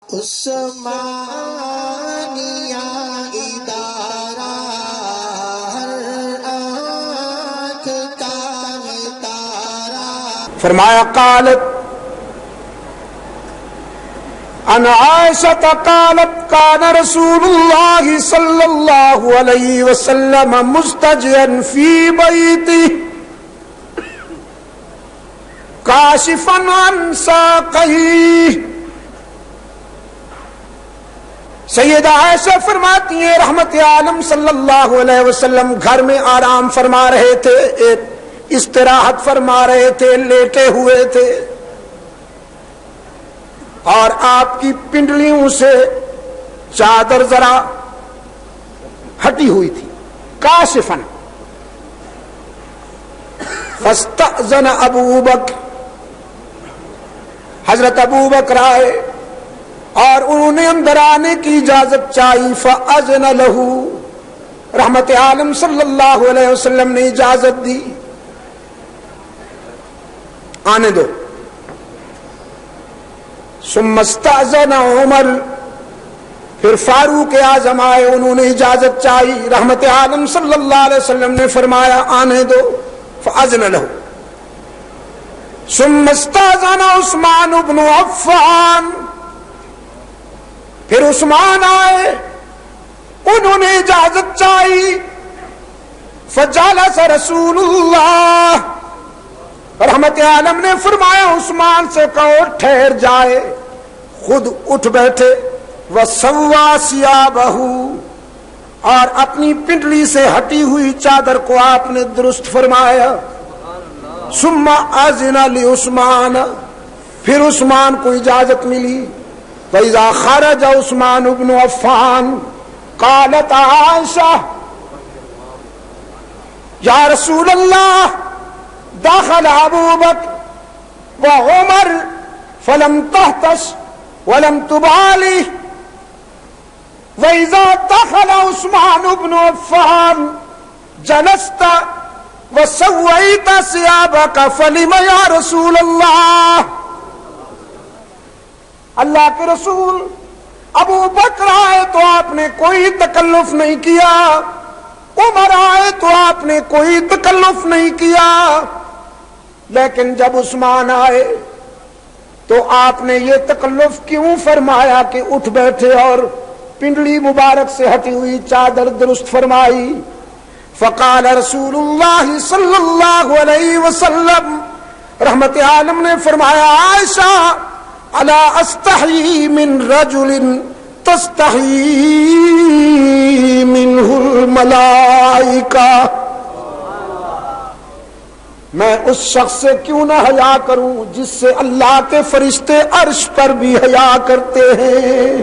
عثمانیہ ادارہ ہر آنکھ کا تارا. فرمایا قالت عن عائشة قالت كان رسول الله صلى الله عليه وسلم مستجيا في بيته كاشفا عن ساقيه. سیدہ عائشہ فرماتی ہیں رحمت عالم صلی اللہ علیہ وسلم گھر میں آرام فرما رہے تھے، استراحت فرما رہے تھے، لیٹے ہوئے تھے، اور آپ کی پنڈلیوں سے چادر ذرا ہٹی ہوئی تھی. کاشفن. فاستأذن ابو بکر، حضرت ابو بکر آئے اور انہوں نے اندر آنے کی اجازت چاہی. فأذن له، رحمت عالم صلی اللہ علیہ وسلم نے اجازت دی، آنے دو. ثم استأذن عمر، پھر فاروق اعظم آئے، انہوں نے اجازت چاہی، رحمت عالم صلی اللہ علیہ وسلم نے فرمایا آنے دو. فأذن له. ثم استأذن عثمان بن عفان، پھر عثمان آئے، انہوں نے اجازت چاہی. فجلس رسول اللہ، رحمت عالم نے فرمایا عثمان سے کہو ٹھہر جائے، خود اٹھ بیٹھے. وسوا ثیابہ، اور اپنی پنڈلی سے ہٹی ہوئی چادر کو آپ نے درست فرمایا. ثم اذن لعثمان، پھر عثمان کو اجازت ملی. فاذا خرج عثمان بن عفان قالت عائشہ یا رسول اللہ دخل ابو بکر وعمر فلم تحتش ولم تبالی واذا دخل عثمان بن عفان جلست وسويت ثيابك فلم يا رسول اللہ. اللہ کے رسول ابو بکر آئے تو آپ نے کوئی تکلف نہیں کیا، عمر آئے تو آپ نے کوئی تکلف نہیں کیا، لیکن جب عثمان آئے تو آپ نے یہ تکلف کیوں فرمایا کہ اٹھ بیٹھے اور پنڈلی مبارک سے ہٹی ہوئی چادر درست فرمائی. فقال رسول اللہ صلی اللہ علیہ وسلم، رحمت عالم نے فرمایا عائشہ الا استحی من رجل تستحی منہ الملائکہ، میں اس شخص سے کیوں نہ حیا کروں جس سے اللہ کے فرشتے عرش پر بھی حیا کرتے ہیں.